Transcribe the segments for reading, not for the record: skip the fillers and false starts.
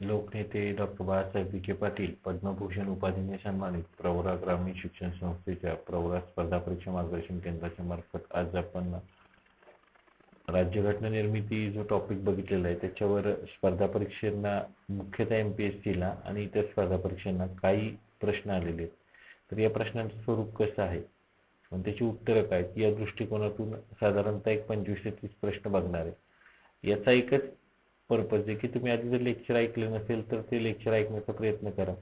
लोकनेते डॉक्टर बाळासाहेब विखे पाटील पद्मभूषण उपाधीने सन्मानित प्रवरा ग्रामीण शिक्षण संस्थेच्या प्रवरा स्पर्धा परीक्षा मार्गदर्शन केंद्राच्या मार्फत आज आपण राज्यघटना निर्मिती जो टॉपिक बघितलेला आहे त्याच्यावर स्पर्धा परीक्षांना मुख्यतः MPSCला आणि इतर स्पर्धा परीक्षांना काही प्रश्न आलेले आहेत. तर या प्रश्नांचं स्वरूप कसं आहे आणि त्याची उत्तरं काय या दृष्टिकोनातून साधारणतः एक 25 ते 30 प्रश्न बघणार आहे. याचा एकच पर्पज आहे की तुम्ही आधी जर लेक्चर ऐकलं नसेल तर ते लेक्चर ऐकण्याचा प्रयत्न करा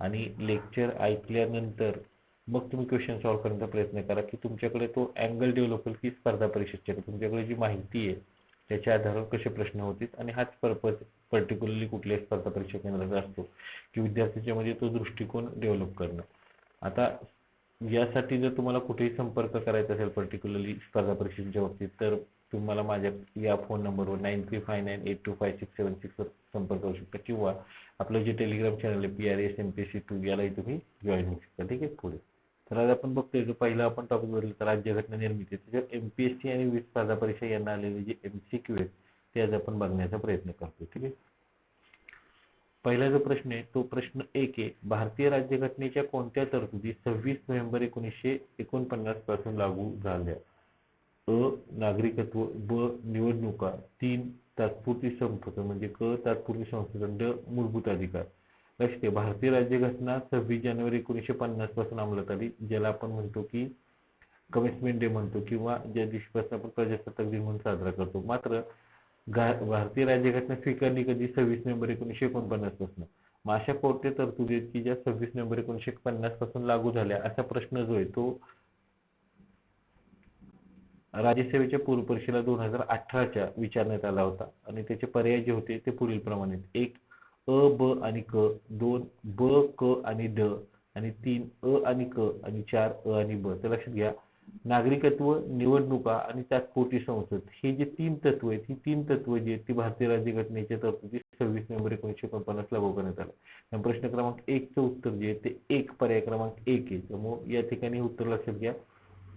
आणि लेक्चर ऐकल्यानंतर मग तुम्ही क्वेश्चन सॉल्व्ह करण्याचा प्रयत्न करा की तुमच्याकडे तो अँगल डेव्हलप होईल की स्पर्धा परीक्षेची तुमच्याकडे जी माहिती आहे त्याच्या आधारावर कसे प्रश्न होतील आणि हाच पर्पज पर्टिक्युलरली कुठल्याही स्पर्धा परीक्षा केंद्राचा असतो की विद्यार्थ्यांच्या मध्ये तो दृष्टिकोन डेव्हलप करणं. आता यासाठी जर तुम्हाला कुठेही संपर्क करायचा असेल पर्टिक्युलरली स्पर्धा परीक्षेच्या बाबतीत तर तुम्हाला माझ्या या फोन नंबरवर 9359825676 वर संपर्क करू शकता किंवा आपलं जे टेलिग्राम चॅनल आहे PRS MPSC2 यालाही तुम्ही जॉईन होऊ शकता. ठीक आहे. पुढे तर आज आपण बघतोय जो पहिला आपण टॉपिक बघितला तर राज्यघटना निर्मिती त्याच्यात MPSC आणि विविध स्पर्धा परीक्षा यांना आलेले जे MCQ आहेत ते आज आपण बघण्याचा प्रयत्न करतो. ठीक आहे. पहिला जो प्रश्न आहे तो प्रश्न 1 आहे. भारतीय राज्यघटनेच्या कोणत्या तरतुदी 26 नोव्हेंबर 1949 पासून लागू झाल्या? अ. नागरिकत्व, ब. निवडणुका, 3. तात्पुरती संसद म्हणजे क. तात्पुरती संसद, ड. मूलभूत अधिकार. लक्षात घ्या भारतीय राज्यघटना 26 जानेवारी 1950 पासून अंमलात आली ज्याला आपण म्हणतो की कमिटमेंट डे म्हणतो किंवा ज्या दिवशीपासून आपण प्रजासत्ताक दिन म्हणून साजरा करतो. मात्र भारतीय राज्यघटना स्वीकारली कधी 26 नोव्हेंबर 1949 पासून. मग अशा कोणत्या तरतुदी आहेत की ज्या 26 नोव्हेंबर 1950 पासून लागू झाल्या असा प्रश्न जो आहे तो राज्यसेवेच्या पूर्व परीक्षेला 2018च्या विचारण्यात आला होता आणि त्याचे पर्याय जे होते ते पुढील प्रमाणे 1 अ ब आणि क, 2 ब क आणि ड आणि 3 अ आणि क आणि 4 अ आणि ब. तर लक्षात घ्या नागरिकत्व, निवडणुका आणि तात्पुरती संसद हे जे 3 तत्व आहेत ही 3 तत्व जी आहेत ती भारतीय राज्यघटनेच्या तरतुदी 26 नोव्हेंबर 1949 लागू करण्यात आल्या. प्रश्न क्रमांक 1 चं उत्तर जे आहे ते 1 पर्याय क्रमांक 1 आहे. त्यामुळे या ठिकाणी उत्तर लक्षात घ्या.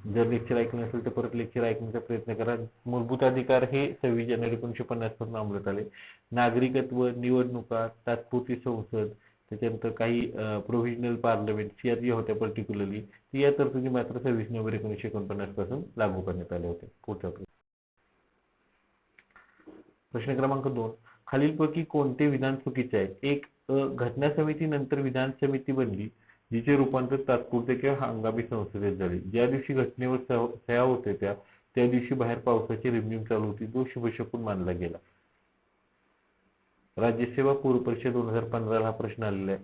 जर लेक्चर ऐकलं नसेल तर परत लेक्चर ऐकण्याचा प्रयत्न करा. मूलभूत अधिकार हे 26 जानेवारी 1950 पासून अंमलात आले. नागरिकत्व, निवडणुका, तात्पुरती संसद त्याच्यानंतर काही प्रोव्हिजनल पार्लमेंट या जी होत्या पर्टिक्युलरली या तरतुदी मात्र 26 नोव्हेंबर 1949 पासून लागू करण्यात आल्या होत्या. पुढचा प्रश्न क्रमांक 2 खालीलपैकी कोणते विधान चुकीचे आहे? 1 घटना समिती नंतर विधान समिती बनली जिचे रूपांतर तात्पुरते किंवा हंगामी संसदेत झाले. ज्या दिवशी घटनेवर सह्या होत होत्या त्या दिवशी बाहेर पावसाची रिमझिम चालू होती जो शुभशकुन मानला गेला. राज्यसेवा पूर्व परीक्षा 2015 हा प्रश्न आलेला आहे.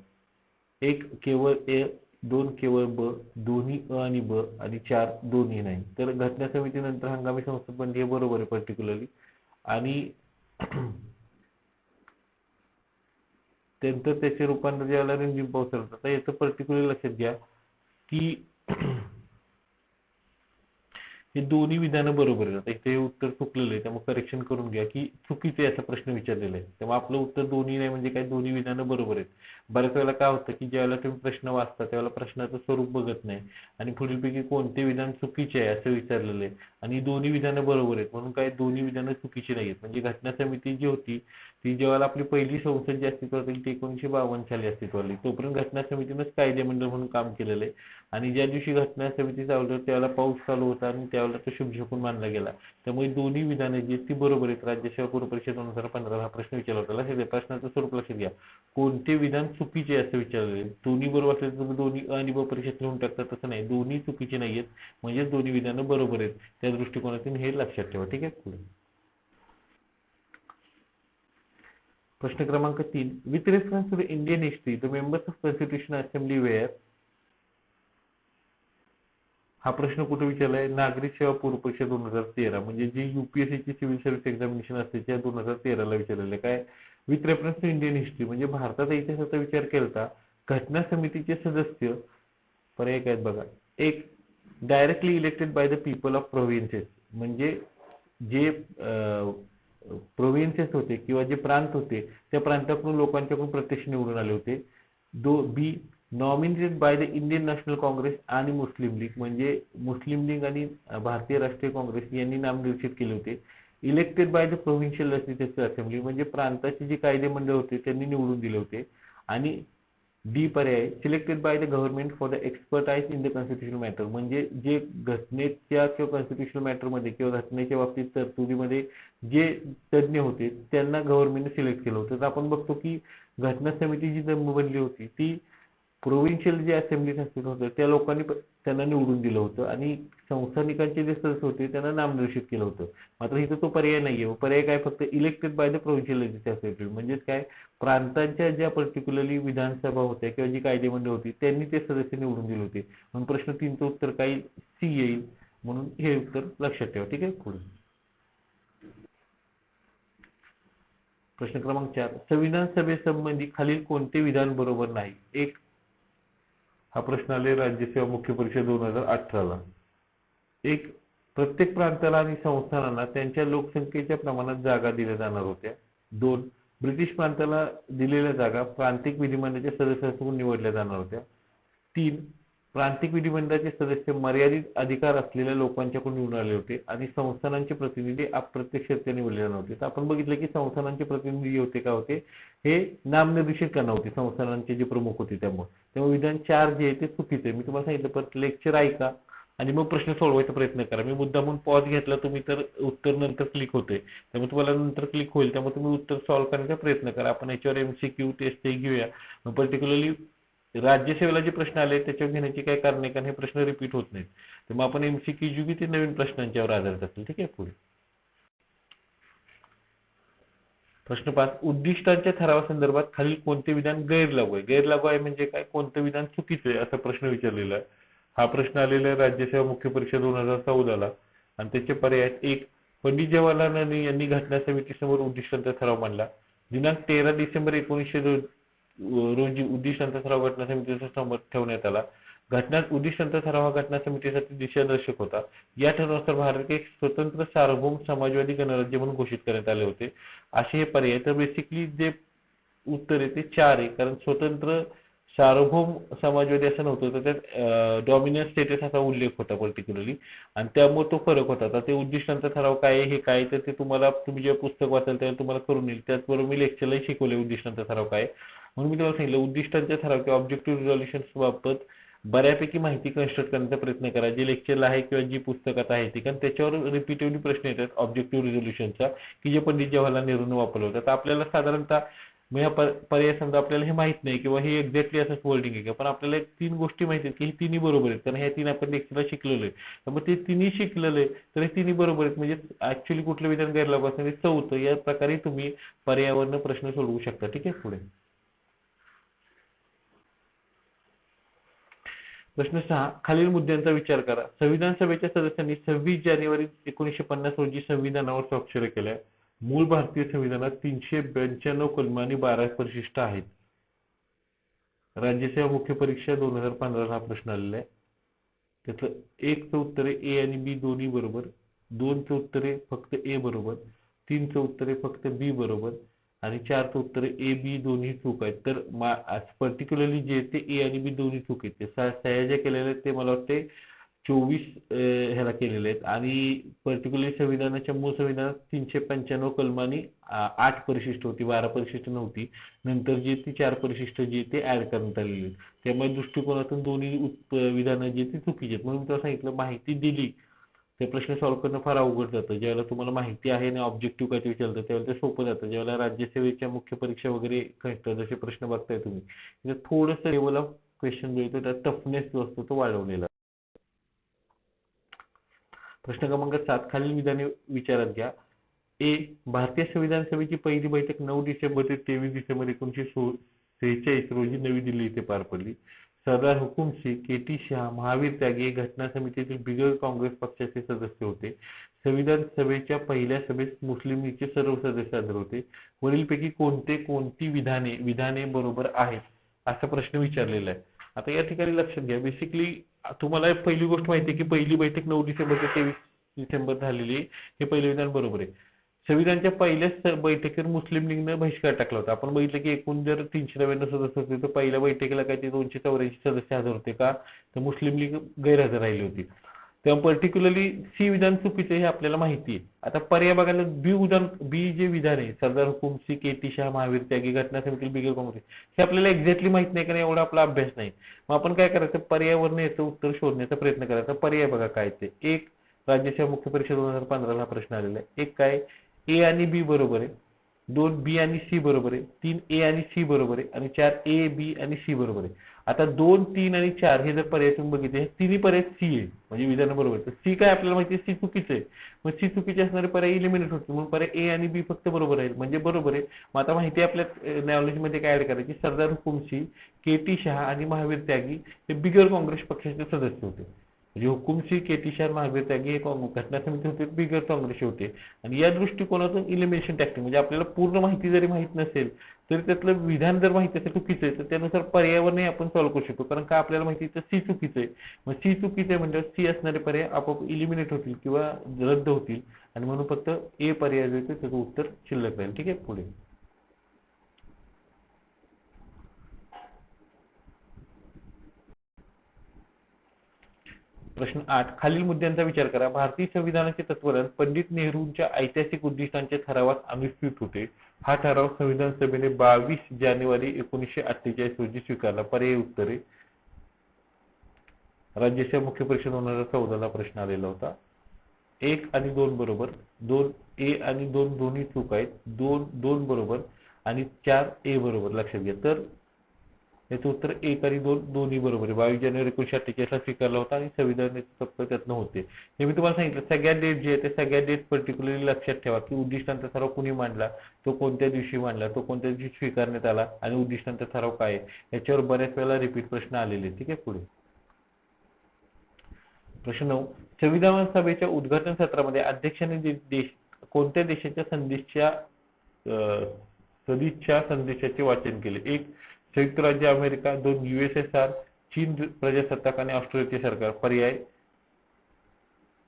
1 केवळ ए, 2 केवळ ब, दोन्ही अ आणि ब आणि 4 दोन्ही नाही. तर घटना समितीनंतर हंगामी संसद बनली हे बरोबर आहे पर्टिक्युलरली आणि त्यानंतर त्याचे रूपांतर ज्याला रिमझिम पाऊस चालू तर याचं पर्टिक्युलर लक्षात घ्या की हे दोन्ही विधानं बरोबर आहेत. इथे हे उत्तर चुकलेलं आहे त्यामुळे करेक्शन करून घ्या की चुकीचे असा प्रश्न विचारलेला आहे. तेव्हा आपलं उत्तर दोन्ही नाही म्हणजे काय दोन्ही विधानं बरोबर आहेत. बऱ्याच वेळेला काय होतं की ज्यावेळेला तुम्ही प्रश्न वाचता त्यावेळेला प्रश्नाचं स्वरूप बघत नाही आणि पुढीलपैकी कोणते विधान चुकीचे आहे असं विचारलेलं आहे आणि दोन्ही विधानं बरोबर आहेत म्हणून काय दोन्ही विधानं चुकीची नाही आहेत. म्हणजे घटना समिती जी होती ती जेव्हा आपली पहिली संसद जी अस्तित्वात आली ती 1952 साली अस्तित्वात आली. तोपर्यंत घटना समितीनंच कायदेमंडळ म्हणून काम केलेलं आहे आणि ज्या दिवशी घटना समिती चालू होती त्यावेळेला पाऊस चालू होता आणि त्यावेळेला तो शुभशकुन मानला गेला. त्यामुळे दोन्ही विधाने जी ती बरोबर आहेत. राज्यसेवा पूर्व परीक्षा 2015 हा प्रश्न विचारला होता. लक्षात घ्या प्रश्नाचं स्वरूप लक्षात घ्या. कोणते विधान चुकीचे असं विचारले दोन्ही बरोबर असेल तर तुम्ही दोन्ही अ आणि ब परीक्षेत लिहून टाकतात तसं नाही. दोन्ही चुकीचे नाहीयेत म्हणजेच दोन्ही विधानं बरोबर आहेत. त्या दृष्टिकोनातून हे लक्षात ठेवा. ठीक आहे. पुढे प्रश्न क्रमांक 3 with reference to the Indian history the members of constitution assembly were हा प्रश्न कुठे विचारलाय? नागरिक सेवा पूर्व परीक्षा 2013 म्हणजे जी UPSCची सिव्हिल सर्व्हिस एक्झामिनेशन असते त्या 2013 ला विचारलेलं काय? With reference to Indian history म्हणजे भारताचा इतिहासाचा विचार केला घटना समितीचे सदस्य पर्याय काय बघा. 1 directly elected by the people of provinces म्हणजे जे प्रोव्हिन्सेस होते किंवा जे प्रांत होते त्या प्रांताकडून लोकांच्याकडून प्रत्यक्ष निवडून आले होते. Be nominated by the Indian national Congress आणि मुस्लिम लीग म्हणजे मुस्लिम लीग आणि भारतीय राष्ट्रीय काँग्रेस यांनी नामनिर्देशित केले होते. Elected by the provincial legislative assembly, म्हणजे प्रांताची जी कायदेमंडळ होते त्यांनी निवडून दिले होते. आणि डी पर्याय, selected by the government for the expertise in the constitutional matter, म्हणजे जे घटनेच्या किंवा कॉन्स्टिट्यूशनल मॅटरमध्ये किंवा घटनेच्या बाबतीत तरतुदीमध्ये जे तज्ज्ञ होते त्यांना गव्हर्नमेंटने सिलेक्ट केलं होतं. तर आपण बघतो की घटना समिती जी बनली होती ती प्रोव्हिन्शियल जे असेंब्लीत असतील होतं त्या लोकांनी त्यांना निवडून दिलं होतं, आणि संस्थानिकांचे जे सदस्य होते त्यांना नामनिर्देशित केलं होतं. मात्र इथं तो पर्याय नाहीये. पर्याय काय, फक्त elected by the provincial legislative assembly, म्हणजेच काय, प्रांतांच्या ज्या पर्टिक्युलरली विधानसभा होत्या किंवा जी कायदेमंडळ होती त्यांनी ते सदस्य निवडून दिले होते. म्हणून प्रश्न 3चं उत्तर काय, सी येईल. म्हणून हे उत्तर लक्षात ठेवा. ठीक आहे. पुढे प्रश्न क्रमांक 4, संविधान सभेसंबंधी खालील कोणते विधान बरोबर नाही. एक, हा प्रश्न आले राज्यसेवा मुख्य परीक्षा 2018ला. एक, प्रत्येक प्रांताला आणि संस्थानांना त्यांच्या लोकसंख्येच्या प्रमाणात जागा दिल्या जाणार होत्या. 2, ब्रिटिश प्रांताला दिलेल्या जागा प्रांतिक विधिमंडळाच्या सदस्यांकडून निवडल्या जाणार होत्या. 3, प्रांतिक विधिमंडळाचे सदस्य मर्यादित अधिकार असलेल्या लोकांच्याकडून निवडून आले होते आणि संस्थानांचे प्रतिनिधी अप्रत्यक्षरित्या निवडले जाणार होते. तर आपण बघितलं की संस्थानांचे प्रतिनिधी होते का होते, हे नामनिर्देशित करणार होते संस्थानांचे जे प्रमुख होते. त्यामुळे विधान 4 जे आहे ते चुकीचे आहे. मी तुम्हाला सांगितलं, परत लेक्चर ऐका आणि मग प्रश्न सोडवायचा प्रयत्न करा. मी मुद्दामून पॉज घेतला तुम्ही तर उत्तर नंतर क्लिक होते, त्यामुळे तुम्हाला नंतर क्लिक होईल, त्यामुळे तुम्ही उत्तर सॉल्व्ह करण्याचा प्रयत्न करा. आपण याच्यावर MCQ टेस्ट घेऊया. पर्टिक्युलरली राज्यसेवेला जे प्रश्न आले त्याच्यावर घेण्याची काय कारण आहे, कारण हे प्रश्न रिपीट होत नाहीत. तर मग आपण MCQ जी ते नवीन प्रश्नांच्यावर आधारित असतील. ठीक आहे. पुढे प्रश्न 5, उद्दिष्टांच्या ठरावासंदर्भात खालील कोणते विधान गैरलागू आहे. गैरलागू आहे म्हणजे काय, कोणतं विधान चुकीचं आहे असा प्रश्न विचारलेला आहे. हा प्रश्न आलेला आहे राज्यसेवा मुख्य परीक्षा 2014ला. आणि त्याचे पर्याय आहेत. 1, पंडित जवाहरलाल नेहरू यांनी घटना समितीसमोर उद्दिष्टांचा ठराव मांडला. दिनांक 13 डिसेंबर 1900 रोजी उद्दिष्टांचा ठराव घटना समितीच्या समोर ठेवण्यात आला. उद्दिष्टांचा ठराव हा घटना समितीसाठी दिशादर्शक होता. या ठरावानुसार भारत एक स्वतंत्र सार्वभौम समाजवादी गणराज्य म्हणून घोषित करण्यात आले होते. असे हे पर्याय. तर बेसिकली जे उत्तर आहे ते 4 आहे, कारण स्वतंत्र सार्वभौम समाजवादी असं नव्हतं, तर त्यात डॉमिनन्स स्टेटस असा उल्लेख होता पर्टिक्युलरली, आणि त्यामुळे तो फरक होता. तर ते उद्दिष्टांचा ठराव काय आहे, हे काय, तर ते तुम्हाला तुम्ही जे पुस्तक वाचाल त्याला तुम्हाला करून येईल. त्याचबरोबर मी लेक्चरलाही शिकवले उद्दिष्टांचा ठराव काय. म्हणून मी तुम्हाला सांगितलं, उद्दिष्टांचा ठराव किंवा ऑब्जेक्टिव्ह रिझोल्युशन्स बाबत बऱ्यापैकी माहिती कन्स्ट्रक्ट करण्याचा प्रयत्न करा, जे लेक्चरला आहे किंवा जी पुस्तकात आहे ती, कारण त्याच्यावर रिपीटेडली प्रश्न येतात ऑब्जेक्टिव्ह रिझोल्युशनचा, की जे पंडित जवाहरलाल नेहरूंनी वापरलं होतं. तर आपल्याला साधारणतः मग या पर्याय समजा आपल्याला हे माहित नाही किंवा हे एक्झॅक्टली असंच वर्डिंग आहे का, पण आपल्याला 3 गोष्टी माहिती आहेत की हे तिन्ही बरोबर आहेत, कारण ह्या 3 आपण लेक्चरला शिकलेलो आहे. तर मग ते तिन्ही शिकलेलं आहे, तर हे तिन्ही बरोबर आहेत, म्हणजे ऍक्च्युअली कुठलं विधान गैरलागू असणार, चौथं. या प्रकारे तुम्ही पर्यावरण प्रश्न सोडवू शकता. ठीक आहे. पुढे प्रश्न 6, खालील मुद्द्यांचा विचार करा. संविधान सभेच्या सदस्यांनी 26 जानेवारी 1950 रोजी संविधानावर स्वाक्षरी केल्या. मूळ भारतीय संविधानात 392 कलम आणि 12 परिशिष्ट आहेत. राज्यसेवा मुख्य परीक्षा 2015 हा प्रश्न आलेला आहे. त्याचं 1चं उत्तर आहे ए आणि बी दोन्ही बरोबर, 2चं उत्तर आहे फक्त ए बरोबर, 3चं उत्तर आहे फक्त बी बरोबर, आणि 4चं उत्तर आहे ए बी दोन्ही चूक आहेत. तर पर्टिक्युलरली जे ते ए आणि बी दोन्ही चूक आहेत. ते सह्या ज्या केलेल्या आहेत ते मला वाटते 24 ह्याला केलेले आहेत, आणि पर्टिक्युलरली संविधानाच्या मूळ संविधानात 395 कलम आणि 8 परिशिष्ट होती, 12 परिशिष्ट नव्हती. नंतर जी ती 4 परिशिष्ट जी ते ऍड करण्यात आलेली आहेत. त्यामुळे दृष्टिकोनातून दोन्ही विधानं जी ती चुकीची आहेत. म्हणून मी सांगितलं, माहिती दिली ते प्रश्न सॉल्व्ह करणं फार अवघड जातं. ज्यावेळेला तुम्हाला माहिती आहे आणि ऑब्जेक्टिव्ह काय ते विचारतं त्यावेळेला ते सोपं जातं. ज्यावेळेला राज्यसेवेच्या मुख्य परीक्षा वगैरे कळतं, जसे प्रश्न बघताय तुम्ही, थोडंसं लेवल ऑफ क्वेश्चन जो येतो त्यात टफनेस जो असतो तो वाढवलेला. प्रश्न क्रमांक 7, खालील विधाने विचारात घ्या. ए, भारतीय संविधान सभेची पहिली बैठक 9 डिसेंबर ते 23 डिसेंबर 1946 रोजी नवी दिल्ली येथे पार पडली. सरदार हुकुम शेख, के.टी. शाह, महावीर त्यागी हे घटना समितीतील बिगर काँग्रेस पक्षाचे सदस्य होते. संविधान सभेच्या पहिल्या सभेस मुस्लिम लीगचे सर्व सदस्य हजर होते. वरीलपैकी कोणती विधाने बरोबर आहेत असा प्रश्न विचारलेला आहे. आता या ठिकाणी लक्षात घ्या, बेसिकली तुम्हाला पहिली गोष्ट माहिती आहे की पहिली बैठक 9 डिसेंबर ते 23 डिसेंबर झालेली, हे पहिलं विधान बरोबर आहे. संविधानाच्या पहिल्याच बैठकीवर मुस्लिम लीगनं बहिष्कार टाकला होता. आपण बघितलं की एकूण जर 399 सदस्य होते तर पहिल्या बैठकीला काय ते 284 सदस्य हजर होते का, तर मुस्लिम लीग गैरहजर राहिली होती. तेव्हा पर्टिक्युलरली सी विधान चुकीचं हे आपल्याला माहिती आहे. आता पर्याय बघायला बी जे विधान आहे सरदार हुकुम सिंह, के.टी. शाह, महावीर त्यागी, घटना समिती, बिगर काँग्रेस, हे आपल्याला एक्झॅक्टली माहित नाही कारण एवढा आपला अभ्यास नाही. मग आपण काय करायचं, पर्यायावरनं याचं उत्तर शोधण्याचा प्रयत्न करायचा. पर्याय बघा काय ते. एक, राज्यसेवा मुख्य परीक्षा 2015 हा प्रश्न आलेला आहे. एक काय, ए आणि बी बरोबर आहे. 2 बी आणि सी बरोबर आहे. 3 ए आणि सी बरोबर आहे. आणि 4 ए, बी आणि सी बरोबर आहे. आता 2, 3 आणि 4 हे जर पर्याय तुम्ही बघितले, तिन्ही पर्याय सी आहे म्हणजे विधान बरोबर आहे. तर सी काय आपल्याला माहिती आहे, सी चुकीचं आहे. मग सी चुकीचे असणारे पर्याय इलिमिनेट होतील, म्हणून पर्याय ए आणि बी फक्त बरोबर आहे म्हणजे बरोबर आहे. मग आता माहिती आपल्या नॉलेजमध्ये काय ऍड करायची, सरदार हुकुम सिंह, के.टी. शाह आणि महावीर त्यागी हे बिगर काँग्रेस पक्षाचे सदस्य होते. म्हणजे हुकुमसिंह, के.टी. शाह, महावीर त्यागी हे घटना समिती होते, बिगर काँग्रेसचे होते. आणि या दृष्टिकोनातून इलिमिनेशन टेक्निक म्हणजे आपल्याला पूर्ण माहिती जरी माहित नसेल तरी त्यातलं विधान जर माहिती असेल चुकीचं आहे तर त्यानुसार पर्यायावरही आपण सॉल्व्ह करू शकतो. कारण का आपल्याला माहिती आहे सी चुकीचं आहे. मग सी चुकीचं आहे म्हणजे सी असणारे पर्याय आपोआप इलिमिनेट होतील किंवा रद्द होतील आणि म्हणून फक्त ए पर्याय जो आहे त्याचं उत्तर शिल्लक राहील. ठीक आहे, पुढे प्रश्न 8, खालील मुद्द्यांचा विचार करा. भारतीय संविधानाचे तत्वज्ञान पंडित नेहरूंच्या ऐतिहासिक उद्दिष्टांच्या ठरावात अनुस्यूत होते. हा ठराव संविधान सभेने 22 जानेवारी 1948 रोजी स्वीकारला. पर्यायी उत्तरे. राज्यसेवा मुख्य परीक्षा 2014 ला प्रश्न आलेला होता. 1 आणि 2 बरोबर, 2 ए आणि 2 दोन्ही चूक आहेत, 2 बरोबर आणि 4 ए बरोबर. लक्षात घ्या. तर याचं उत्तर 1 आणि 2 दोन्ही बरोबर आहे. 22 जानेवारी 1948 ला स्वीकारला होता आणि संविधानाचे तत्व त्यातनं होते. हे मी तुम्हाला सांगितलं, सगळ्या डेट जे आहे ते सगळ्या डेट पर्टिक्युलरली लक्षात ठेवा की उद्दिष्टांचा ठराव कुणी मांडला, तो कोणत्या दिवशी मांडला, तो कोणत्या दिवशी स्वीकारण्यात आला आणि उद्दिष्टांचा ठराव काय आहे, याच्यावर बऱ्याच वेळेला रिपीट प्रश्न आलेले. ठीक आहे, पुढे प्रश्न 9, संविधान सभेच्या उद्घाटन सत्रामध्ये अध्यक्षांनी कोणत्या देशाच्या सदिच्छा संदेशाचे वाचन केले. 1, संयुक्त राज्य अमेरिका, 2, USSR, चीन प्रजासत्ताक आणि ऑस्ट्रेलियाचे सरकार. पर्याय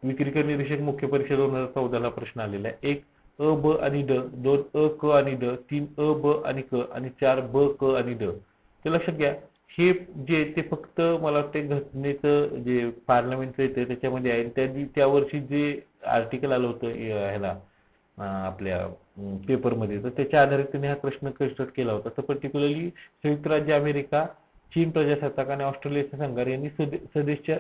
विक्रीकर निरीक्षक मुख्य परीक्षा 2014 ला प्रश्न आलेला आहे. 1 अ, ब आणि ड, 2 अ, क आणि ड, 3 अ, ब आणि क आणि 4 ब, क आणि ड. तर लक्षात घ्या, हे जे ते फक्त मला वाटते घटनेचं जे पार्लमेंटचं येते त्याच्यामध्ये आहे. त्या वर्षी जे आर्टिकल आलं होतं ह्याला आपल्या पेपरमध्ये, तर त्याच्या आधारे त्यांनी हा प्रश्न कन्स्ट्रक्ट केला होता. तर पर्टिक्युलरली संयुक्त राज्य अमेरिका, चीन प्रजासत्ताक आणि ऑस्ट्रेलियाचे संघार यांनी सदिच्छा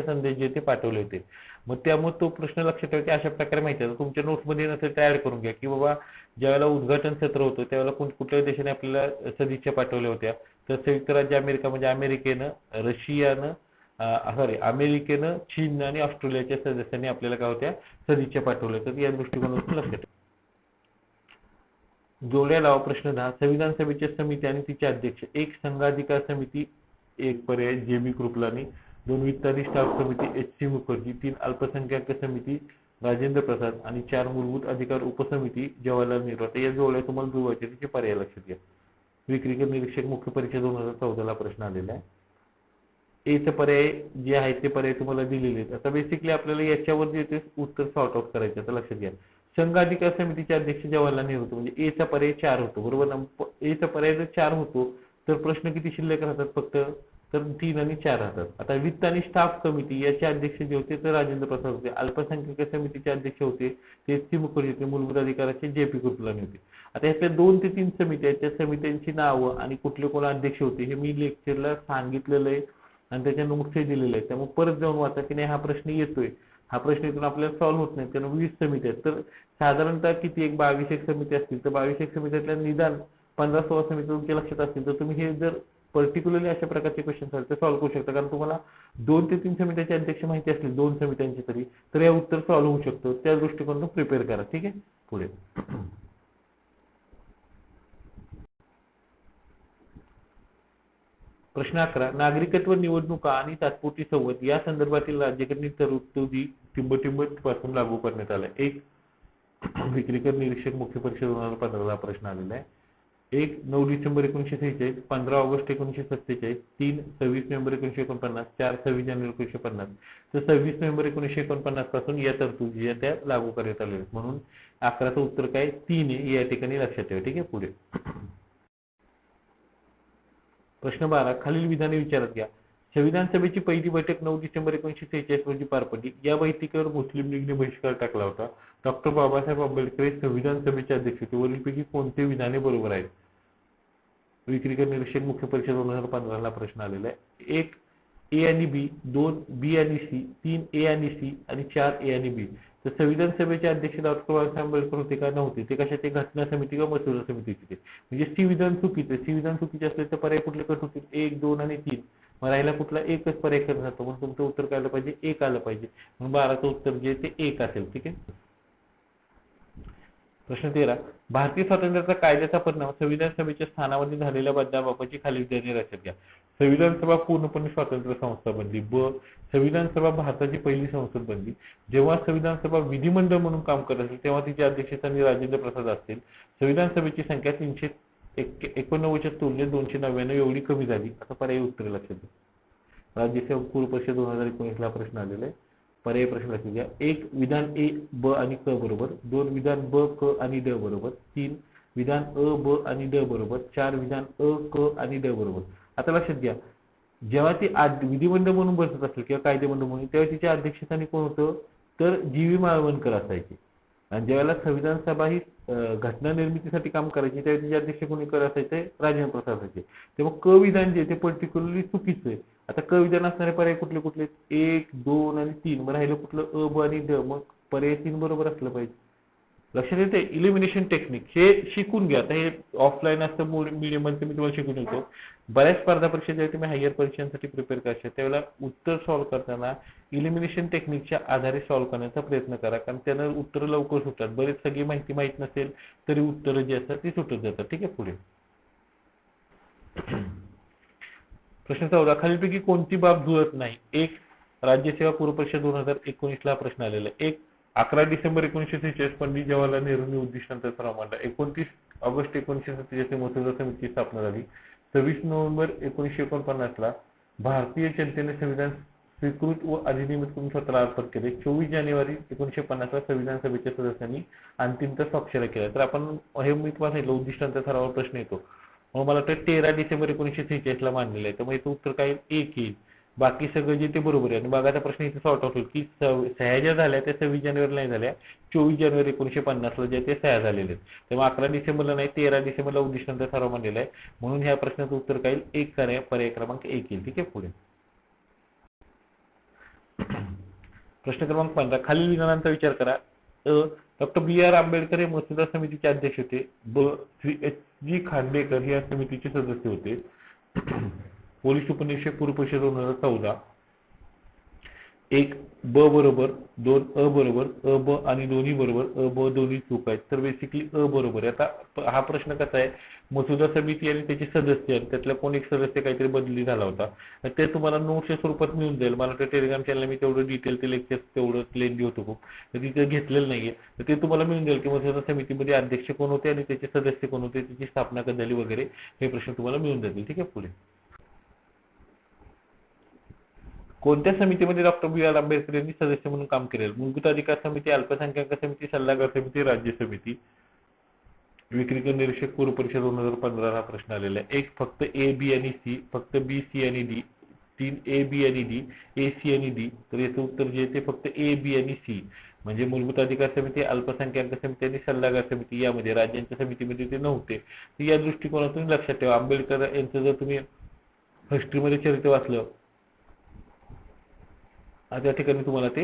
संदेश जे ते पाठवले होते. मग त्यामुळे तो प्रश्न लक्षात ठेवा की अशा प्रकारे माहिती आहे. तुमच्या नोट्समध्ये नसेल तर ऍड करून घ्या की बाबा ज्यावेळेला उद्घाटन सत्र होतं त्यावेळेला कुठल्या देशाने आपल्याला सदिच्छा पाठवल्या होत्या. तर संयुक्त राज्य अमेरिका म्हणजे अमेरिकेनं, रशियानं, अमेरिकेनं, चीन आणि ऑस्ट्रेलियाच्या सदस्यांनी आपल्याला काय होत्या सदिच्छा पाठवल्या. तर या दृष्टिकोनातून लक्षात ठेवा. जोड्या लावा. प्रश्न 10, संविधान सभेच्या समिती आणि तिचे अध्यक्ष. 1 संघाधिकार समिती, 1 पर्याय जे.बी. कृपलानी, 2 वित्त आणि स्टाफ समिती एच.सी. मुखर्जी, 3 अल्पसंख्याक समिती राजेंद्र प्रसाद आणि 4 मूलभूत अधिकार उपसमिती जवाहरलाल नेहरू. आता या जोड्या तुम्हाला जुळवायचे त्याचे पर्याय लक्षात घ्या. विक्रीकर निरीक्षक मुख्य परीक्षा 2014 ला प्रश्न आलेला आहे. एचं पर्याय जे आहेत ते पर्याय तुम्हाला दिलेले आहेत. आता बेसिकली आपल्याला याच्यावर जे ते उत्तर सॉर्ट आउट करायचं. आता लक्षात घ्या, संघ अधिकार समितीचे अध्यक्ष जवाहरलाल नेहरू होते म्हणजे एचा पर्याय 4 होतो, बरोबर ना. एचा पर्याय जर 4 होतो तर प्रश्न किती शिल्लक राहतात फक्त, तर 3 आणि 4 राहतात. आता वित्त आणि स्टाफ समिती याचे अध्यक्ष जे होते ते राजेंद्र प्रसाद होते. अल्पसंख्याक समितीचे अध्यक्ष होते ते एच.सी. मुखर्जी होते. मूलभूत अधिकाराचे जे.पी. कृपलानी होते. आता यातल्या 2 ते 3 समित्या आहेत, त्या समित्यांची नावं आणि कुठले कोण अध्यक्ष होते हे मी लेक्चरला सांगितलेलं आहे आणि त्याच्या नोट्सही दिलेले आहेत. त्यामुळे परत जाऊन वाचा की नाही हा प्रश्न येतोय, हा प्रश्न इथून आपल्याला सॉल्व्ह होत नाही. कारण 20 समित्या आहेत, तर साधारणतः किती एक 22 समिती असतील तर 22 समित्यातल्या निदान 15-16 समिती तुमच्या लक्षात असतील तर तुम्ही हे जर पर्टिक्युलरली अशा प्रकारचे क्वेश्चन असतील तर सॉल्व्ह करू शकता. कारण तुम्हाला 2 ते 3 समित्याचे अध्यक्ष माहिती असतील 2 समित्यांचे तरी, तर हे उत्तर सॉल्व्ह होऊ शकतो. त्या दृष्टिकोनातून प्रिपेअर करा. ठीक आहे, पुढे प्रश्न 11, नागरिकत्व निवडणुका आणि तात्पुरती संवत या संदर्भातील राज्यघटनेतील तरतुदी टिंबटिंब पासून लागू करण्यात आल्या. 1 विक्रीकर निरीक्षक मुख्य परीक्षा 2015 ला प्रश्न आलेला आहे. 1 9 डिसेंबर 1946, 15 ऑगस्ट 1947, 3 26 नोव्हेंबर 1949, 4 26 जानेवारी 1950. तर 26 नोव्हेंबर 1949 पासून या तरतुदी त्या लागू करण्यात आलेल्या आहेत. म्हणून 11चं उत्तर काय 3 आहे या ठिकाणी लक्षात ठेवा. ठीक आहे, पुढे प्रश्न 12, खालील विधाने विचारात घ्या. संविधान सभेची पहिली बैठक 9 डिसेंबर 1946 रोजी पार पडली. या बैठकीवर मुस्लिम लीगने बहिष्कार टाकला होता. डॉक्टर बाबासाहेब आंबेडकर हे संविधान सभेचे अध्यक्ष होते. वरीलपैकी कोणते विधाने बरोबर आहेत? विक्रीकर निरीक्षक मुख्य परीक्षा 2015 ला प्रश्न आलेला आहे. 1 ए आणि बी, 2 बी आणि सी, 3 ए आणि सी आणि 4 ए आणि बी. तर संविधान सभेचे अध्यक्ष डॉक्टर बाबासाहेब आंबेडकर होते का? नव्हते. ते कशा? ते घटना समिती किंवा मसुदा समितीचे ते. म्हणजे सी विधान चुकीचे. सी विधान चुकीचे असले तर पर्याय कुठले कट होतील? 1, 2 आणि 3. मग राहिला कुठला? एकच पर्याय करत जातो. म्हणून तुमचं उत्तर काय आलं पाहिजे? 1 आलं पाहिजे. म्हणून 12चं उत्तर जे ते 1 असेल. ठीक आहे. प्रश्न 13. भारतीय स्वातंत्र्याचा कायद्याचा परिणाम संविधान सभेच्या स्थानामध्ये झालेल्या बदलाबाबतची खालील विधाने लक्षात घ्या. संविधान सभा पूर्णपणे स्वतंत्र संस्था बनली. ब. संविधान सभा भारताची पहिली संसद बनली. जेव्हा संविधान सभा विधिमंडळ म्हणून काम करत असेल तेव्हा तिची अध्यक्षता राजेंद्र प्रसाद असतील. संविधान सभेची संख्या 389च्या तुलनेत 299 एवढी कमी झाली. असं पर्यायी उत्तर लक्षात घ्या. राज्यसेवा पूर्व परीक्षा 2019 ला प्रश्न आलेला आहे. पर्यायी प्रश्न लक्षात घ्या. 1 विधान ए, ब आणि क बरोबर. 2 विधान ब, क आणि ड बरोबर. 3 विधान अ, ब आणि ड बरोबर. 4 विधान अ, क आणि ड बरोबर. आता लक्षात घ्या, जेव्हा ती विधिमंडळ म्हणून बसत असेल किंवा कायदेमंडळ म्हणून, तेव्हा तिच्या अध्यक्षस्थानी कोण होतं? तर जी.व्ही. माळवणकर असायचे. आणि ज्यावेळेला संविधान सभा ही घटना निर्मितीसाठी काम करायची त्यावेळी तिचे अध्यक्ष कोणी करत असायचे? राजेंद्र प्रसाद असायचे. तेव्हा क विधान जे ते पर्टिक्युलरली चुकीचं आहे. आता क विधान असणारे पर्याय कुठले कुठले? 1, 2 आणि 3. मग राहिलं कुठलं? अ, ब आणि ड. मग पर्याय 3 बरोबर असलं पाहिजे. लक्षात येते? इलिमिनेशन टेक्निक हे शिकून घ्या. आता हे ऑफलाईन असतं मीडियम मध्ये मी तुम्हाला शिकून येतो. बऱ्याच स्पर्धा परीक्षा ज्यावेळी तुम्ही हायर परीक्षांसाठी प्रिपेअर करायचे त्यावेळेला उत्तर सॉल्व्ह करताना इलिमिनेशन टेक्निकच्या आधारे सॉल्व्ह करण्याचा प्रयत्न करा. कारण त्यानं उत्तरं लवकर सुटतात. बरेच सगळी माहिती माहीत नसेल तरी उत्तरं जी असतात ती सुटत जातात. ठीक आहे. पुढे प्रश्न 14. खालीलपैकी कोणती बाब जुळत नाही? 1 राज्यसेवा पूर्व परीक्षा 2019 ला प्रश्न आलेला आहे. 1 11 डिसेंबर 1946 पंडित जवाहरलाल नेहरूंनी उद्दिष्टांचा ठराव मांडला. 29 ऑगस्ट 1947 मसुदा समितीची स्थापना झाली. 26 नोव्हेंबर 1949 ला भारतीय जनतेने संविधान स्वीकृत व अधिनियमित करून स्वतःला अर्पण केले. 24 जानेवारी 1950 ला संविधान सभेच्या सदस्यांनी अंतिमतः स्वाक्षऱ्या केल्या. तर आपण हे मी तुम्हाला सांगितलं उद्दिष्टांचा ठरावावर प्रश्न येतो. मग मला वाटतं 13 डिसेंबर 1946 ला मांडलेलं आहे. तर मग इथं उत्तर काय येईल? 1 येईल. बाकी सगळं जे ते बरोबर आहे. आणि बघायचा प्रश्न इथे सॉर्ट आउट होईल की सह्या ज्या झाल्या त्या 26 जानेवारीला नाही झाल्या, 24 जानेवारी 1950 ला ज्या ते सह्या झालेल्या आहेत. तेव्हा 11 डिसेंबरला नाही 13 डिसेंबरला उद्दिष्टांचा ठराव मांडलेला आहे. म्हणून ह्या प्रश्नाचं उत्तर काय येईल? 1 पर्याय क्रमांक 1 येईल. ठीक आहे. पुढे प्रश्न क्रमांक 15. खालील विधानांचा विचार करा. अ. डॉक्टर बी आर आंबेडकर हे मसुदा समितीचे अध्यक्ष होते. ब. श्री एच जी खांडेकर हे या समितीचे सदस्य होते. पोलीस उपनिरीक्षक पूर्व परीक्षा 2014. 1 ब बरोबर, 2 अ बरोबर, अ ब आणि दोन्ही बरोबर, अ ब दोन्ही चूक आहेत. तर बेसिकली अ बरोबर आहे. आता हा प्रश्न कसा आहे? मसुदा समिती आणि त्याचे सदस्य आहेत त्यातला कोण एक सदस्य काहीतरी बदली झाला होता. ते तुम्हाला नोट्सच्या स्वरूपात मिळून जाईल. मला वाटतं टेलिग्राम चॅनलला मी तेवढं डिटेल ते लेक्चर तेवढं लेंदी होतो खूप. तर तिथे घेतलेलं नाहीये. तर ते तुम्हाला मिळून जाईल की मसुदा समितीमध्ये अध्यक्ष कोण होते आणि त्याचे सदस्य कोण होते, त्याची स्थापना कधी झाली वगैरे हे प्रश्न तुम्हाला मिळून जातील. ठीक आहे. पुढे कोणत्या समितीमध्ये डॉक्टर बी आर आंबेडकर यांनी सदस्य म्हणून काम केले? मूलभूत अधिकार समिती, अल्पसंख्याक समिती, सल्लागार समिती, राज्य समिती. विक्रीकर निरीक्षक पूर्व परीक्षा 2015 हा प्रश्न आलेला आहे. 1 फक्त ए, बी आणि सी, फक्त बी, सी आणि डी. 3 ए, बी आणि डी, ए, सी आणि डी. तर याचं उत्तर जे ते फक्त ए, बी आणि सी. म्हणजे मूलभूत अधिकार समिती, अल्पसंख्याक समिती आणि सल्लागार समिती यामध्ये राज्यांच्या समितीमध्ये ते नव्हते. तर या दृष्टिकोनातून लक्षात ठेवा. आंबेडकर यांचं जर तुम्ही हिस्ट्रीमध्ये चरित्र वाचलं त्या ठिकाणी तुम्हाला ते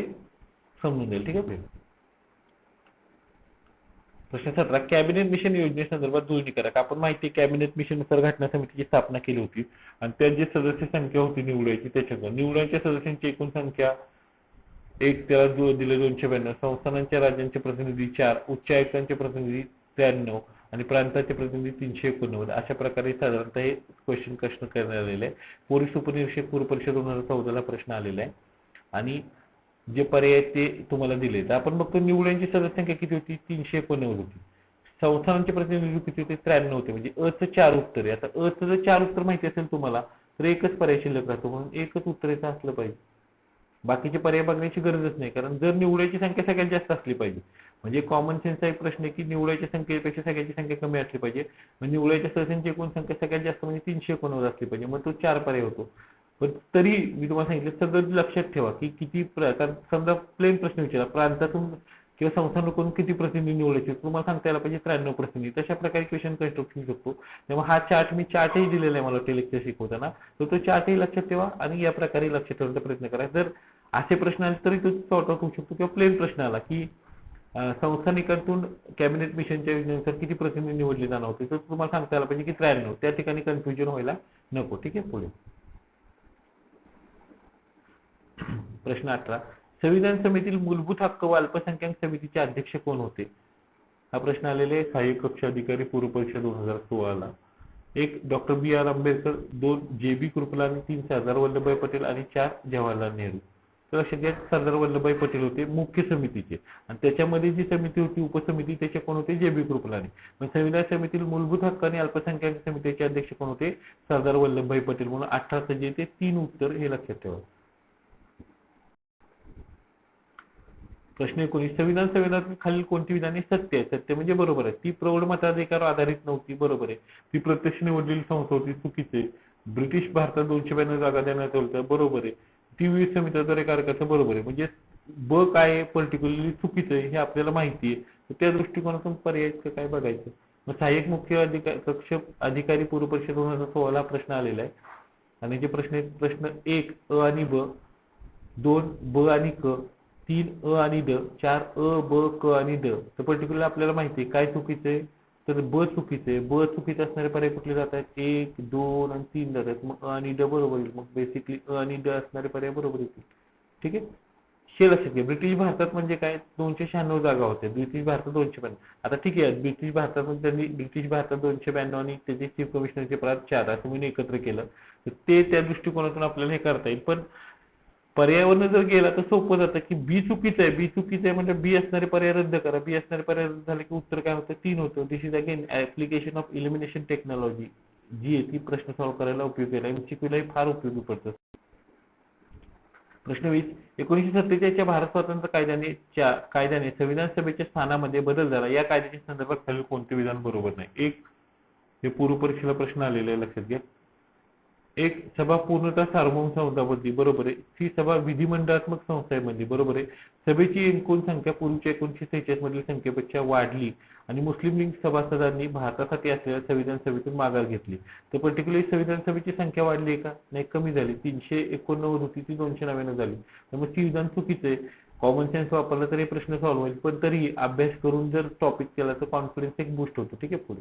समजून जाईल. ठीक आहे. प्रश्न 17. कॅबिनेट मिशन योजनेसंदर्भात जुळणी करा. आपण माहिती आहे कॅबिनेट मिशन नुसार घटना समितीची स्थापना केली होती आणि त्यात जे सदस्य संख्या होती निवडायची त्याच्यावर निवडायच्या सदस्यांची एकूण संख्या 1 त्याला दिले 292. संस्थानांच्या राज्यांचे प्रतिनिधी 4, उच्च आयुक्तांचे प्रतिनिधी 93 आणि प्रांताचे प्रतिनिधी 389. अशा प्रकारे साधारणतः हे क्वेश्चन कष्ट करण्यात आलेले आहे. पोलीस उपनिरीक्षक पूर्व परीक्षा 2014 ला प्रश्न आलेला आहे आणि जे पर्याय ते तुम्हाला दिले. तर आपण बघतो निवडांची सदस्य संख्या किती होती? 389 होती. संस्थानांचे प्रतिनिधी किती होते? 93 होते. म्हणजे अ चं 4 उत्तर आहे. आता अ चं जर 4 उत्तर माहिती असेल तुम्हाला तर एकच पर्याय शिल्लक राहतो. म्हणून एकच उत्तर येतं असलं पाहिजे. बाकीचे पर्याय बघण्याची गरजच नाही. कारण जर निवडायची संख्या सगळ्यात जास्त असली पाहिजे. म्हणजे कॉमन सेन्सचा एक प्रश्न आहे की निवडायच्या संख्येपेक्षा सगळ्याची संख्या कमी असली पाहिजे. म्हणजे निवडायच्या सदस्यांची एकूण संख्या सगळ्यात जास्त म्हणजे 389 असली पाहिजे. मग तो 4 पर्याय होतो. पण तरी मी तुम्हाला सांगितलं सगळं लक्षात ठेवा की किती कारण समजा प्लेन प्रश्न विचारला प्रांतातून किंवा संस्थानाकडून किती प्रतिनिधी निवडायचे तुम्हाला सांगता यायला पाहिजे 93 प्रतिनिधी. तशा प्रकारे क्वेश्चन कन्स्ट्रक्ट होऊ शकतो. तेव्हा हा चार्टही दिलेला आहे मला लेक्चर शिकवताना, तर तो चार्टही लक्षात ठेवा आणि या प्रकारे लक्षात ठेवण्याचा प्रयत्न करा. जर असे प्रश्न आले तरी तो सॉर्ट आउट होऊ शकतो किंवा प्लेन प्रश्न आला की संस्थानिकांतून कॅबिनेट मिशनच्या योजनेनुसार किती प्रतिनिधी निवडले जाणार होते, तर तुम्हाला सांगता आलं पाहिजे की 93. त्या ठिकाणी कन्फ्युजन व्हायला नको. ठीक आहे. पुढे प्रश्न 18. संविधान समितीतील मूलभूत हक्क व अल्पसंख्याक समितीचे अध्यक्ष कोण होते? हा प्रश्न आलेले सहाय्यक कक्ष अधिकारी पूर्व परीक्षा 2016 ला. 1 डॉक्टर बी आर आंबेडकर, 2 जे बी कृपलानी, 3 सरदार वल्लभभाई पटेल आणि 4 जवाहरलाल नेहरू. तर लक्षात घ्या सरदार वल्लभभाई पटेल होते मुख्य समितीचे आणि त्याच्यामध्ये जी समिती होती उपसमिती त्याचे कोण होते? जे बी कृपलानी. मग संविधान समितीतील मूलभूत हक्क आणि अल्पसंख्याक समितीचे अध्यक्ष कोण होते? सरदार वल्लभभाई पटेल. म्हणून 18 जे ते 3 उत्तर हे लक्षात ठेवा. प्रश्न 19. संविधानात खालील कोणती विधाने सत्य आहे? सत्य म्हणजे बरोबर आहे. ती प्रौढ मताधिकारावर आधारित नव्हती, बरोबर आहे. ती प्रत्यक्ष निवडलेली संस्था होती, चुकीचे. ब्रिटिश भारतात 292 जागा देण्यात होत्या, बरोबर आहे. ती विविध समित्यांद्वारे कार्य करतं, बरोबर आहे. म्हणजे ब काय आहे पर्टिक्युलरली चुकीचं आहे हे आपल्याला माहिती आहे. तर त्या दृष्टिकोनातून पर्याय काय बघायचं. मग सहाय्यक मुख्य कक्ष अधिकारी पूर्व परीक्षा 2016 हा प्रश्न आलेला आहे आणि जे प्रश्न आहेत प्रश्न 1 अ आणि ब, 2 ब आणि क, 3 अ आणि ड, 4 अ ब क आणि ड. तर पर्टिक्युलर आपल्याला माहिती आहे काय चुकीचं आहे, तर ब चुकीचं आहे. ब चुकीचे असणारे पर्याय कुठले जातात? 1, 2 आणि 3 जातात. मग अ आणि ड बरोबर येईल. मग बेसिकली अ आणि ड असणारे पर्याय बरोबर येतील. ठीक आहे. हे लक्षात घ्या. ब्रिटिश भारतात म्हणजे काय 296 जागा होत्या. ब्रिटिश भारतात 252. आता ठीक आहे ब्रिटिश भारतात त्यांनी ब्रिटिश भारतात 292 आणि त्याचे चीफ कमिशनरचे पद 4 असं म्हणून एकत्र केलं. तर ते त्या दृष्टिकोनातून आपल्याला हे करता येईल. पण पर्यायावरनं जर गेला तर सोपं जातं की बी चुकीचं आहे. बी चुकीचं आहे म्हणजे बी असणारे पर्याय रद्द करा. बी असणारे पर्याय रद्द झाले की उत्तर काय होतं? 3 होतं. This is again application of elimination technology जी आहे ती प्रश्न सॉल्व्ह करायला उपयोगी आहे. एमसीक्यूलाही फार उपयोगी पडतं. प्रश्न 20. 1947 च्या भारत स्वातंत्र्य कायद्याने संविधान सभेच्या स्थानामध्ये बदल झाला. या कायद्याच्या संदर्भात खालील कोणते विधान बरोबर नाही? 1 हे पूर्व परीक्षेला प्रश्न आलेले आहे, लक्षात घ्या. 1 सभा पूर्णतः सार्वभौम संस्था बनली, बरोबर आहे. ती सभा विधिमंडळात्मक संस्था आहे बनली, बरोबर आहे. सभेची एकूण संख्या पूर्वीच्या 1946 मधील संख्येपेक्षा वाढली आणि मुस्लिम लीग सभासदांनी भारतासाठी असलेल्या संविधान सभेतून माघार घेतली. तर पर्टिक्युलरली संविधान सभेची संख्या वाढली का? नाही, कमी झाली. 389 होती ती 299 झाली. त्यामुळे ती विधान चुकीचं आहे. कॉमन सेन्स वापरला तर हे प्रश्न सॉल्व्ह होईल, पण तरी अभ्यास करून जर टॉपिक केला तर कॉन्फिडन्स एक बूस्ट होतो. ठीक आहे. पुढे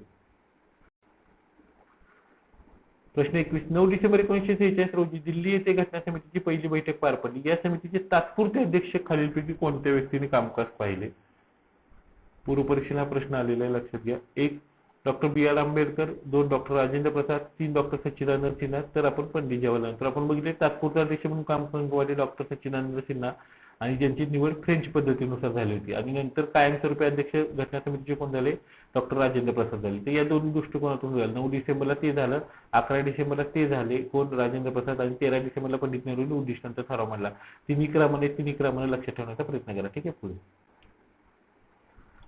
प्रश्न 21. 9 डिसेंबर 1946 रोजी दिल्ली येथे घटना समितीची पहिली बैठक पार पडली. या समितीचे तात्पुरते अध्यक्ष खालीलपैकी कोणत्या व्यक्तीने कामकाज पाहिले? पूर्व परीक्षेला प्रश्न आलेला आहे, लक्षात घ्या. 1 डॉक्टर बी R Ambedkar, 2 doctor Rajendra Prasad, 3 doctor सच्चिदानंद सिन्हा, तर आपण पंडित जवाहरलाल. तर आपण बघितले तात्पुरते अध्यक्ष म्हणून काम करणारे डॉक्टर सच्चिदानंद सिन्हा आणि ज्यांची निवड फ्रेंच पद्धतीनुसार झाली होती आणि नंतर कायमस्वरूपी अध्यक्ष घटना समितीचे कोण झाले? डॉक्टर राजेंद्र प्रसाद झाले. तर या दोन दृष्टिकोनातून झालं. 9 डिसेंबरला ते झालं, 11 डिसेंबरला ते झाले कोण? राजेंद्र प्रसाद. आणि 13 डिसेंबरला पंडित नेहरूंनी उद्दिष्टांचा ठराव मांडला. तिन्ही क्रमाने लक्षात ठेवण्याचा प्रयत्न करा. ठीक आहे. पुढे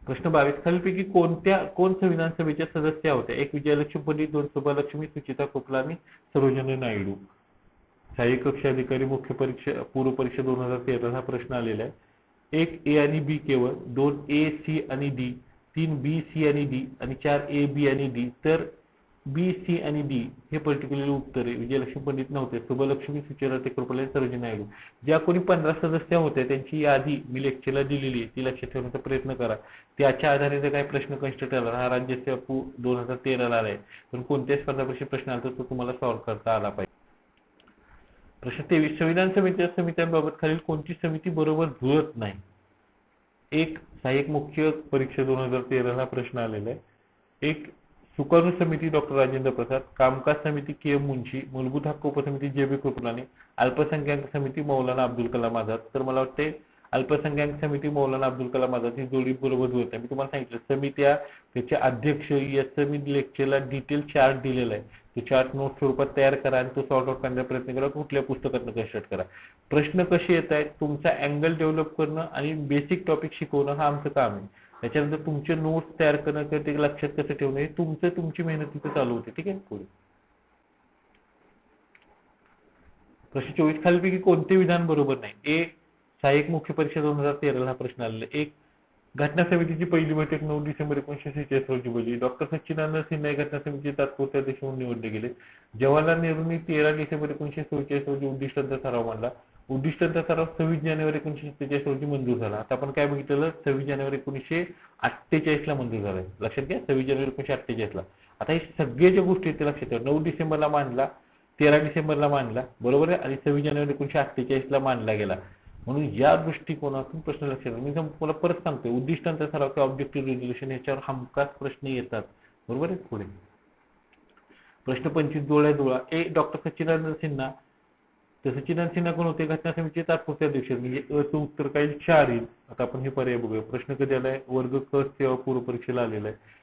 प्रश्न 22. खालीलपैकी कोण संविधान सभेच्या सदस्या होत्या? 1 विजयलक्ष्मी पंडित, 2 सुभालक्ष्मी, सुचिता खोपला आणि सरोजिनी नायडू. सहाय्यक कक्ष अधिकारी मुख्य परीक्षा पूर्व परीक्षा 2013 हा प्रश्न आलेला आहे. 1 ए आणि बी केवळ, 2 ए सी आणि डी, 3 बी सी आणि डी आणि 4 ए बी आणि डी. तर बी सी आणि डी हे पर्टिक्युलरली उत्तर आहे. विजयलक्ष्मी पंडित नव्हते. शुभलक्ष्मी, सुचिता खोपला, सरोजिनी नायडू. ज्या कोणी 15 सदस्य होत्या त्यांची यादी मी लेक्चरला दिलेली आहे, ती लक्षात ठेवण्याचा प्रयत्न करा. त्याच्या आधारे जर काही प्रश्न कन्स्ट्रक्ट आला, हा राज्यसेवा 2013 ला आलाय, पण कोणत्याही स्पर्धा परीक्षेत प्रश्न आला तर तो तुम्हाला सॉल्व्ह करता आला पाहिजे. प्रश्न 23. संविधान समित्यांबाबत खालील कोणती समिती बरोबर जुळत नाही? 1 सहाय्यक मुख्य परीक्षा 2013 हा प्रश्न आलेला आहे. 1 सुकाणू समिती डॉक्टर राजेंद्र प्रसाद, कामकाज समिती के एम मुंशी, मूलभूत हक्क उपसमिती जे बी कृपलानी, अल्पसंख्याक समिती मौलाना अब्दुल कलाम आझाद. तर मला वाटते अल्पसंख्याक समिती मौलाना अब्दुल कलाम आझाद ही जोडी बरोबर जुळत आहे. मी तुम्हाला सांगितलं समित्या त्याचे अध्यक्ष याचं मी लेक्चरला डिटेल चार्ट दिलेला आहे. तो चार्ट नोट स्वरूपात तयार करा आणि तो सॉर्ट आउट करण्याचा प्रयत्न करा. कुठल्या पुस्तकातून कन्स्ट्रक्ट करा. प्रश्न कसे येत आहेत तुमचा अँगल डेव्हलप करणं आणि बेसिक टॉपिक शिकवणं हा आमचं काम आहे. त्याच्यानंतर तुमचे नोट्स तयार करणं किंवा ते लक्षात कसं ठेवणं हे तुमची मेहनत तिथे चालू होते. ठीक आहे. पुढे प्रश्न 24 खालीलपैकी कोणते विधान बरोबर नाही? ए. सहाय्यक मुख्य परीक्षा 2013 हा प्रश्न आलेला आहे. एक, घटना समितीची पहिली बैठक 9 डिसेंबर 1946 रोजी बोलली. डॉक्टर सच्चिदानंद सिन्हा हे घटना समितीचे तात्पुरते अध्यक्ष म्हणून निवडले गेले. जवाहरलाल नेहरूंनी 13 डिसेंबर 1947 रोजी उद्दिष्टांचा ठराव मांडला. उद्दिष्टांचा ठराव 26 जानेवारी 1947 रोजी मंजूर झाला. आता आपण काय बघितलेलं? 26 जानेवारी 1948 ला मंजूर झालाय. लक्षात घ्या, 26 जानेवारी 1948 ला. आता हे सगळे ज्या गोष्टी आहेत ते लक्षात ठेवा. 9 डिसेंबरला मांडला, 13 डिसेंबरला मांडला, बरोबर आहे, आणि 26 जानेवारी 1948 ला मांडला गेला. म्हणून या दृष्टिकोनातून प्रश्न लक्षात मी तुम्हाला परत सांगतोय, उद्दिष्टांचा सराव किंवा ऑब्जेक्टिव्ह रेझोल्युशन याच्यावर हमखास प्रश्न येतात. बरोबर आहे. पुढे प्रश्न 25 डोळ्या. ए. डॉक्टर सच्चिदानंद सिन्हा. तर सच्चिदानंद सिन्हा कोण होते? घटना समितीचे तात्पुरते अध्यक्ष. म्हणजे अचं उत्तर काय? 4 येईल. आता आपण हे पर्याय बघूया. प्रश्न कधी आलाय? वर्ग क सेवा पूर्व परीक्षेला आलेला आहे.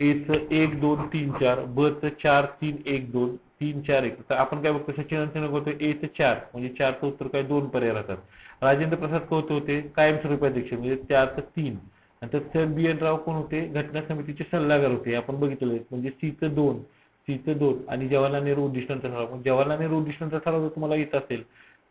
एचं 1 2 3 4, ब चं 4 3 1 2 3 4 1. तर आपण काय बघतो? सच्चिदानंद सिन्हा होते एचं 4, म्हणजे 4चं उत्तर काय? 2 पर्याय राहतात. राजेंद्र प्रसाद कोत होते कायमस्वरूपी अध्यक्ष, म्हणजे 4चं 3. नंतर सर बी एन राव कोण होते? घटना समितीचे सल्लागार होते. आपण बघितलेलं आहे. म्हणजे सीचं 2 आणि जवाहरलाल नेहरू उद्दिष्टांचा ठराव. जवाहरलाल नेहरू उद्दिष्टांचा ठराव जर तुम्हाला येत असेल,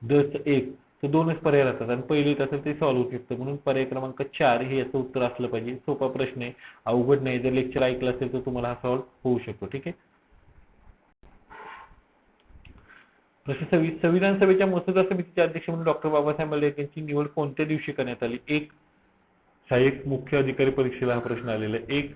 च 1, तर 2च पर्याय राहतात आणि पहिले येत असेल ते सॉल्व्ह होऊ शकतं. म्हणून पर्याय क्रमांक 4 हे याचं उत्तर असलं पाहिजे. सोपा प्रश्न आहे, अवघड नाही. जर लेक्चर ऐकलं असेल तर तुम्हाला हा सॉल्व्ह होऊ शकतो. ठीक आहे. प्रश्न 26, संविधान सभेच्या मसुदा समितीचे अध्यक्ष म्हणून डॉक्टर बाबासाहेब आंबेडकर यांची निवड कोणत्या दिवशी करण्यात आली? एक, सहाय्यक मुख्य अधिकारी परीक्षेला हा प्रश्न आलेला आहे. 1,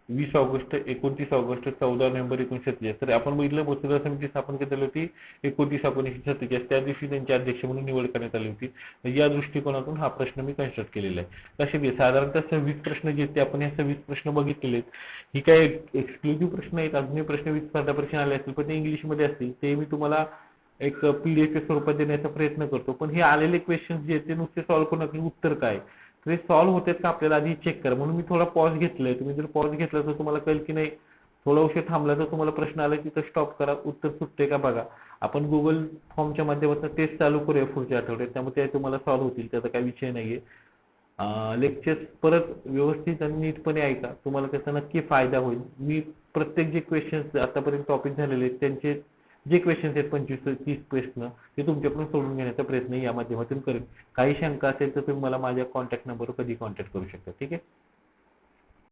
20 ऑगस्ट, 29 ऑगस्ट, 14 नोव्हेंबर 1947. तर आपण बघितलं मसुदा समिती स्थापन करण्यात आली होती 29 ऑगस्ट 1947. त्या दिवशी त्यांचे अध्यक्ष म्हणून निवड करण्यात आली होती. या दृष्टिकोनातून हा प्रश्न मी कन्स्ट्रक्ट केलेला आहे. लक्षात घ्या, साधारणतः 26 प्रश्न जे आहेत ते आपण या 26 प्रश्न बघितलेले आहेत. ही काय एक्सक्लुझिव्ह प्रश्न आहेत. अजूनही प्रश्न स्पर्धा परीक्षा आले असतील, पण ते इंग्लिशमध्ये असतील. ते मी तुम्हाला एक पीडीएफ स्वरूपात देण्याचा प्रयत्न करतो. पण हे आलेले क्वेश्चन जे आहेत ते नुसते सॉल्व्ह करू नका, उत्तर काय ते सॉल्व्ह होतात का आपल्याला आधी चेक करा. म्हणून मी थोडा पॉज घेतलाय. तुम्ही जर पॉज घेतला तर तुम्हाला कळेल की नाही, थोडा उशीर थांबला तर तुम्हाला प्रश्न आला तिथं स्टॉप करा, उत्तर सुटते का बघा. आपण गुगल फॉर्मच्या माध्यमातून टेस्ट चालू करूया पुढच्या आठवड्यात, त्यामुळे ते तुम्हाला सॉल्व्ह होतील, त्याचा काही विषय नाहीये. लेक्चर्स परत व्यवस्थित आणि नीटपणे ऐका, तुम्हाला त्याचा नक्की फायदा होईल. मी प्रत्येक जे क्वेश्चन्स आतापर्यंत टॉपिक झालेले आहेत त्यांचे जे क्वेश्चन्स आहेत 25-30 प्रश्न ते तुमच्याकडून सोडून घेण्याचा प्रयत्न या माध्यमातून करेन. काही शंका असेल तर तुम्ही मला माझ्या कॉन्टॅक्ट नंबरवर कधी कॉन्टॅक्ट करू शकता. ठीक आहे.